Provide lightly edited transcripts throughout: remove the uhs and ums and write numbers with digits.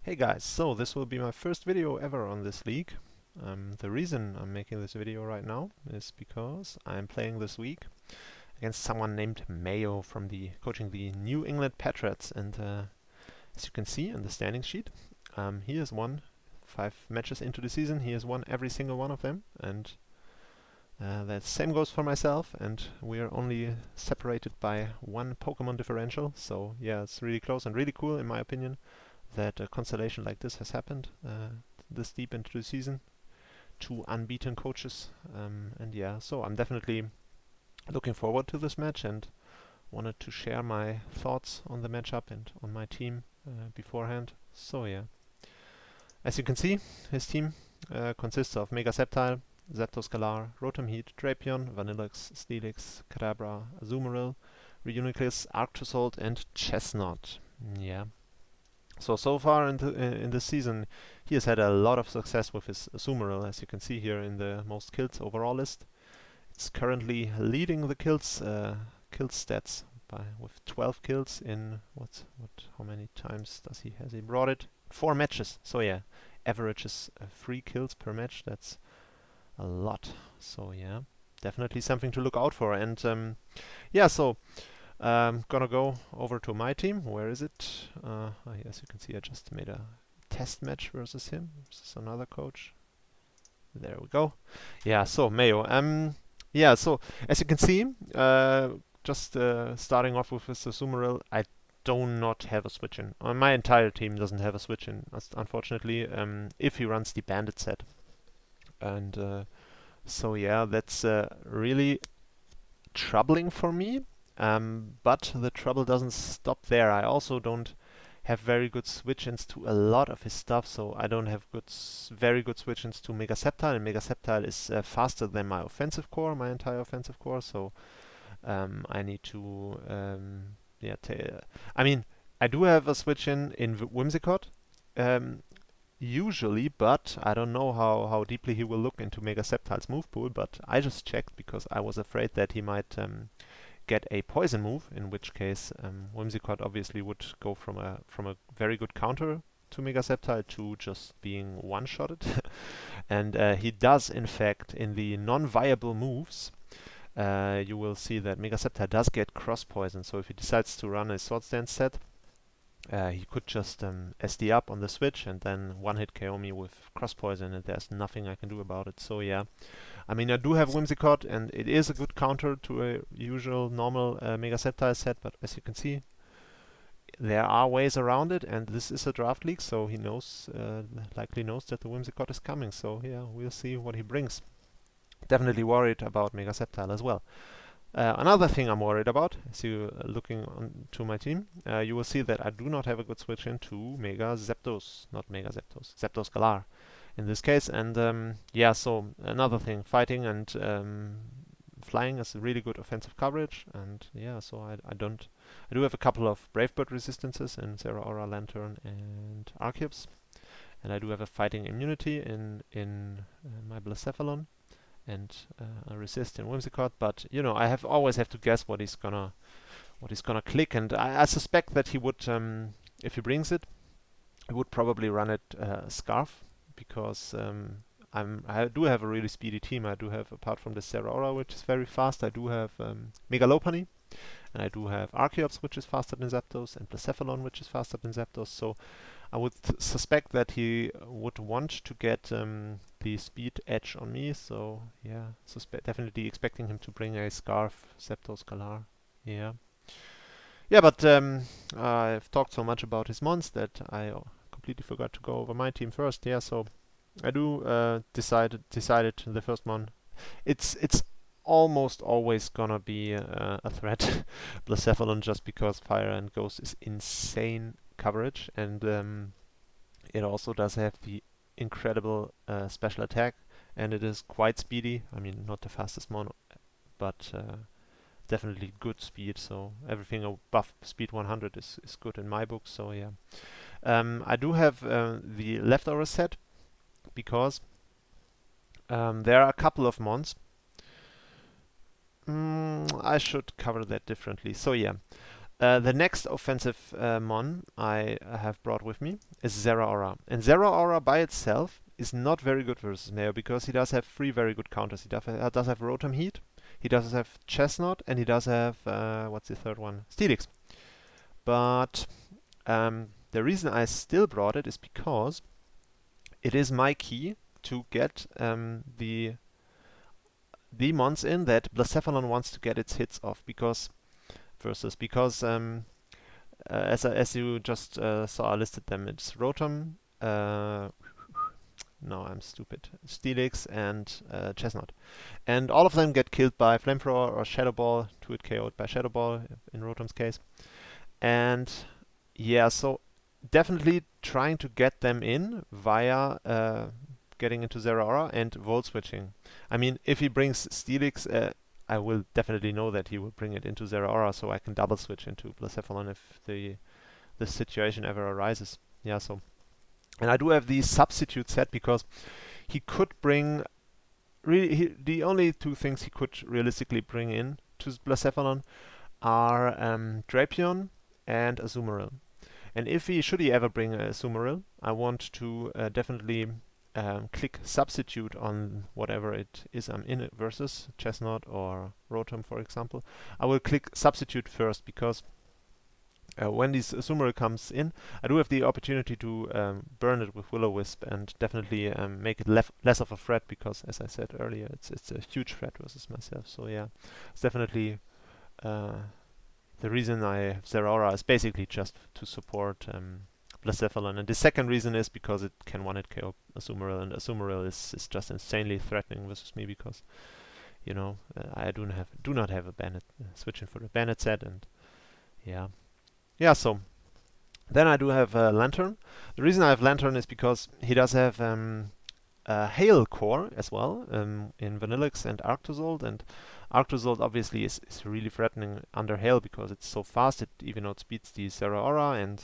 Hey guys, so this will be my first video ever on this league. The reason I'm making this video right now is because I'm playing this week against someone named Mayo from coaching the New England Patriots, and as you can see in the standing sheet, he has won 5 matches into the season. He has won every single one of them, and the same goes for myself, and we are only separated by one Pokemon differential. So yeah, it's really close and really cool in my opinion that a constellation like this has happened this deep into the season. Two unbeaten coaches, and yeah, so I'm definitely looking forward to this match and wanted to share my thoughts on the matchup and on my team beforehand. So yeah, as you can see, his team consists of Mega Sceptile, Zapdos Galar, Rotom Heat, Drapion, Vanillix, Steelix, Kadabra, Azumarill, Reuniclus, Arctozolt, and Chestnut. Yeah. So far in this season, he has had a lot of success with his Azumarill, as you can see here in the most kills overall list. It's currently leading the kill stats with 12 kills in how many times has he brought it? 4 matches. So yeah, averages 3 kills per match. That's a lot. So yeah, definitely something to look out for. And yeah, so gonna go over to my team. Where is it? As you can see, I just made a test match versus him. This is another coach. There we go. Yeah, so Mayo. Yeah, so as you can see, just starting off with this Azumarill, I do not have a switch in. My entire team doesn't have a switch in, unfortunately, if he runs the Bandit set. And so yeah, that's really troubling for me. But the trouble doesn't stop there. I also don't have very good switch-ins to a lot of his stuff, so I don't have very good switch-ins to Mega Sceptile, and Mega Sceptile is faster than my offensive core, my entire offensive core, so I need to, yeah, I mean, I do have a switch-in Whimsicott, usually, but I don't know how deeply he will look into Mega Sceptile's move pool, but I just checked because I was afraid that he might get a poison move, in which case Whimsicott obviously would go from a very good counter to Mega Sceptile to just being one-shotted. And he does, in fact, in the non-viable moves, you will see that Mega Sceptile does get cross poison. So if he decides to run a Swords Dance set, he could just SD up on the switch and then one-hit KO me with cross poison, and there's nothing I can do about it. So yeah, I mean, I do have Whimsicott, and it is a good counter to a usual normal Mega Sceptile set, but as you can see, there are ways around it, and this is a draft league, so he likely knows that the Whimsicott is coming. So yeah, we'll see what he brings. Definitely worried about Mega Sceptile as well. Another thing I'm worried about, as you looking to my team, you will see that I do not have a good switch into Mega Zapdos, not Mega Zapdos, Zapdos Galar in this case. And yeah, so another thing, fighting and flying is really good offensive coverage, and yeah, so I do have a couple of Brave Bird resistances in Zeraora, Lantern, and Arceus, and I do have a fighting immunity in my Blacephalon, and a resist in Whimsicott, but you know, always have to guess what he's gonna click, and I suspect that he would, if he brings it, he would probably run it Scarf, because I do have a really speedy team. I do have, apart from the Zeraora, which is very fast, I do have Mega Lopunny, and I do have Arceus, which is faster than Zapdos, and Blacephalon, which is faster than Zapdos. So I would suspect that he would want to get the speed edge on me. So yeah, definitely expecting him to bring a Scarf, Zapdos, Galar. Yeah. Yeah, but I've talked so much about his mons that I completely forgot to go over my team first. Yeah, so I do decided the first mon. It's almost always gonna be a threat, Blacephalon, just because Fire and Ghost is insane coverage, and it also does have the incredible special attack, and it is quite speedy. I mean, not the fastest mon, but definitely good speed. So everything above speed 100 is good in my book. So yeah, I do have the leftover set because there are a couple of mons. I should cover that differently. So yeah, The next offensive mon I have brought with me is Zeraora. And Zeraora by itself is not very good versus Mayo because he does have three very good counters. He does have Rotom Heat, he does have Chestnut, and he does have, what's the third one? Steelix. But the reason I still brought it is because it is my key to get the mons in that Blacephalon wants to get its hits off because as you just saw, I listed them. It's Rotom, no, I'm stupid, Steelix, and Chestnut. And all of them get killed by Flamethrower or Shadow Ball, to it KO'd by Shadow Ball in Rotom's case. And yeah, so definitely trying to get them in via getting into Zeraora and Volt switching. I mean, if he brings Steelix, I will definitely know that he will bring it into Zeraora, so I can double switch into Blacephalon if the situation ever arises. Yeah, so. And I do have the substitute set because he could bring the only two things he could realistically bring in to Blacephalon are Drapion and Azumarill. And should he ever bring a Azumarill, I want to definitely click substitute on whatever it is I'm in it versus Chestnut or Rotom, for example. I will click substitute first because when this Azumarill comes in, I do have the opportunity to burn it with Will-O-Wisp and definitely make it less of a threat because, as I said earlier, it's a huge threat versus myself. So yeah, it's definitely the reason I have Zeraora is basically just to support Blacephalon. And the second reason is because it can one-hit KO Azumarill, and Azumarill is just insanely threatening versus me because, you know, I do not have a Bandit, switching for the Bandit set, and yeah. Yeah, so then I do have Lantern. The reason I have Lantern is because he does have Hail Core as well in Vanillix and Arctozolt, and Arctozolt obviously is really threatening under Hail because it's so fast. It even outspeeds the Zeraora, and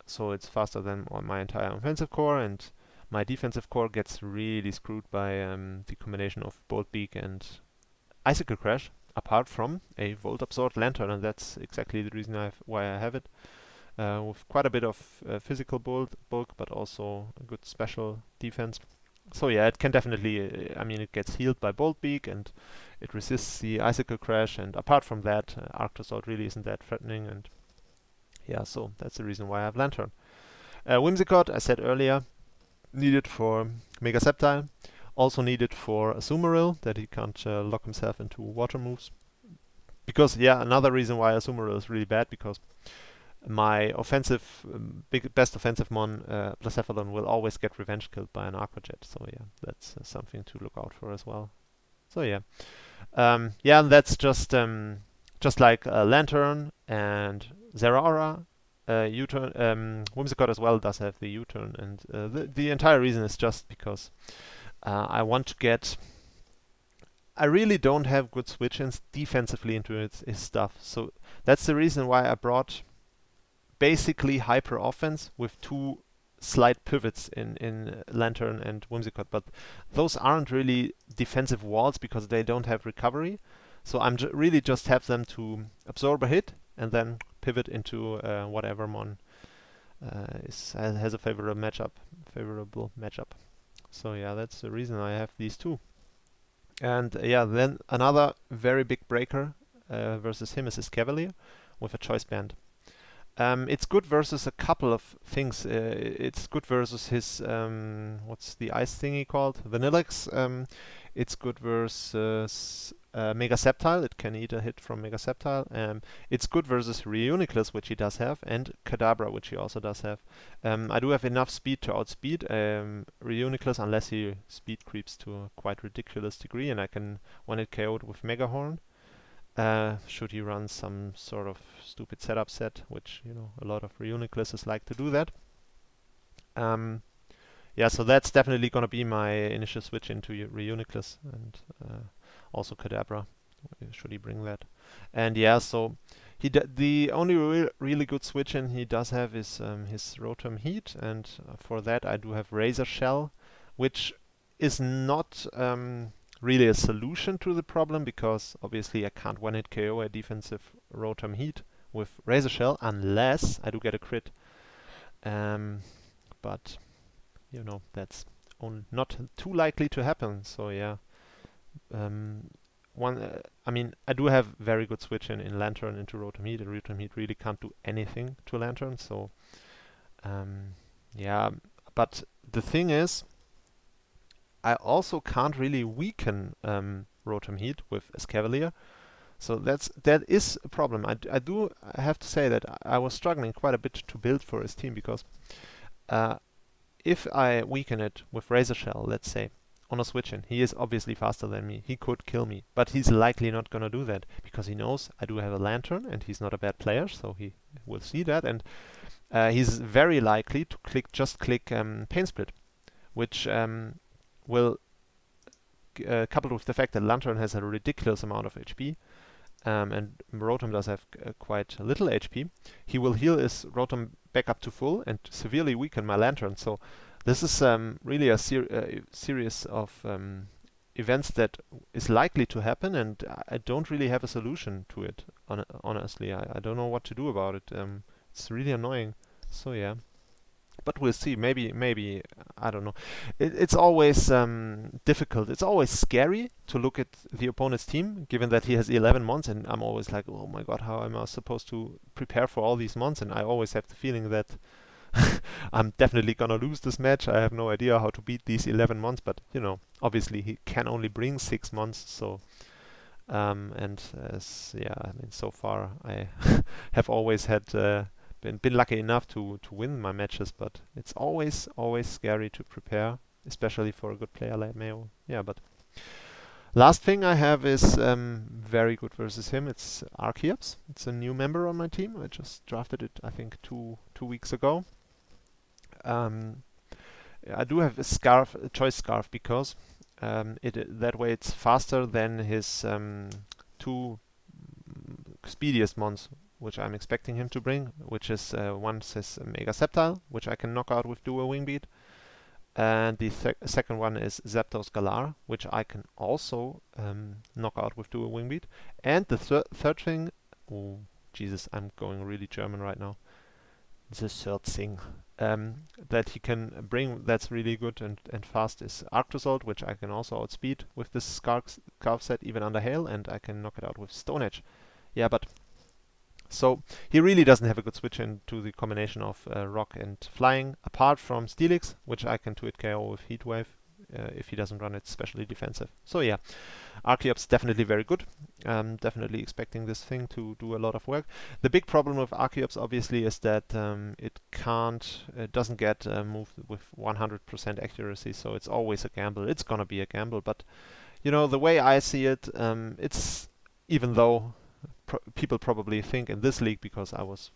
so it's faster than my entire offensive core, and my defensive core gets really screwed by the combination of Bolt Beak and Icicle Crash, apart from a Volt Absorbed Lantern, and that's exactly the reason why I have it. With quite a bit of physical bulk, but also a good special defense. So yeah, it can definitely, I mean, it gets healed by Bolt Beak and it resists the Icicle Crash, and apart from that, Arctozolt really isn't that threatening, and yeah, so that's the reason why I have Lantern. Whimsicott, I said earlier, needed for Mega Sceptile, also needed for Azumarill, that he can't lock himself into water moves. Because, yeah, another reason why Azumarill is really bad, because my best offensive mon, Blacephalon, will always get revenge killed by an Aqua Jet. So yeah, that's something to look out for as well. So yeah, yeah, and that's just like Lantern and Zeraora. U-turn, Whimsicott as well does have the U-turn, and the entire reason is just because I want to get. I really don't have good switch-ins defensively into his stuff, so that's the reason why I brought basically hyper offense with two slight pivots in Lantern and Whimsicott, but those aren't really defensive walls because they don't have recovery. So I'm really just have them to absorb a hit and then pivot into whatever mon has a favorable matchup. So yeah, that's the reason I have these two. And yeah, then another very big breaker versus him is his Cavalier with a choice band. It's good versus a couple of things. It's good versus his what's the ice thingy called? Vanillix. It's good versus Mega Sceptile. It can eat a hit from Mega Sceptile. It's good versus Reuniclus, which he does have, and Kadabra, which he also does have. I do have enough speed to outspeed Reuniclus, unless he speed creeps to a quite ridiculous degree, and I can one-hit KO'd with Mega Horn. Should he run some sort of stupid setup set, which, you know, a lot of Reunicluses like to do that. Yeah, so that's definitely going to be my initial switch into Reuniclus, and also Kadabra, should he bring that. And yeah, so the only really good switch in he does have is his Rotom Heat, and for that I do have Razor Shell, which is not really a solution to the problem, because obviously I can't one-hit KO a defensive Rotom Heat with Razor Shell unless I do get a crit. But you know, that's not too likely to happen. So yeah, um, I mean, I do have very good switch in Lantern into Rotom Heat, and Rotom Heat really can't do anything to Lantern. So yeah, but the thing is, I also can't really weaken Rotom Heat with Escavalier. So that is a problem. I have to say that I was struggling quite a bit to build for his team because uh, if I weaken it with Razor Shell, let's say, on a switch in, he is obviously faster than me. He could kill me, but he's likely not gonna do that because he knows I do have a Lantern and he's not a bad player, so he will see that, and he's very likely to just click Pain Split, which will, coupled with the fact that Lantern has a ridiculous amount of HP, and Rotom does have quite little HP, he will heal his Rotom back up to full and severely weaken my Lantern. So this is really a series of events that is likely to happen, and I don't really have a solution to it. Honestly, I don't know what to do about it. It's really annoying. So yeah. But we'll see. Maybe I don't know. It's always difficult. It's always scary to look at the opponent's team, given that he has 11 months, and I'm always like, oh my god, how am I supposed to prepare for all these months? And I always have the feeling that I'm definitely gonna lose this match. I have no idea how to beat these 11 months, but you know, obviously he can only bring 6 months, so. And yeah, I mean, so far I have always had been lucky enough to win my matches, but it's always scary to prepare, especially for a good player like Mayo. Yeah, but last thing I have is very good versus him. It's Archeops. It's a new member on my team. I just drafted it, I think, two weeks ago. I do have a choice scarf because that way it's faster than his two speediest mons, which I'm expecting him to bring, which is one is Mega Sceptile, which I can knock out with Dual Wing Beat, and the second one is Zapdos Galar, which I can also knock out with Dual Wing Beat, and the third thing, oh Jesus, I'm going really German right now. The third thing that he can bring that's really good and fast is Arctozolt, which I can also outspeed with this Scarf set even under Hail, and I can knock it out with Stone Edge. Yeah, but so he really doesn't have a good switch into the combination of Rock and Flying, apart from Steelix, which I can 2-hit KO with Heat Wave if he doesn't run it specially defensive. So yeah, Archeops definitely very good. Definitely expecting this thing to do a lot of work. The big problem with Archeops obviously is that it doesn't get moved with 100% accuracy, so it's always a gamble. It's gonna be a gamble, but you know, the way I see it, it's, even though people probably think in this league, because I was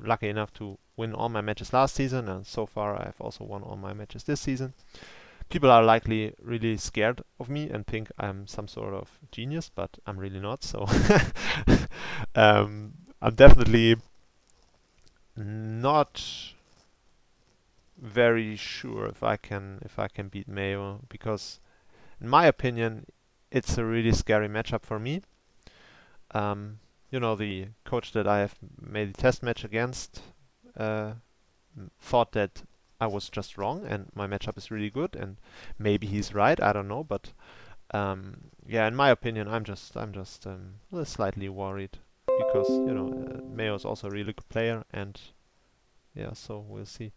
lucky enough to win all my matches last season, and so far I've also won all my matches this season. People are likely really scared of me and think I'm some sort of genius, but I'm really not. So I'm definitely not very sure if I can beat Mayo, because in my opinion it's a really scary matchup for me. You know, the coach that I have made the test match against thought that I was just wrong and my matchup is really good, and maybe he's right. I don't know, but yeah, in my opinion, I'm just slightly worried because you know Mayo is also a really good player, and yeah, so we'll see.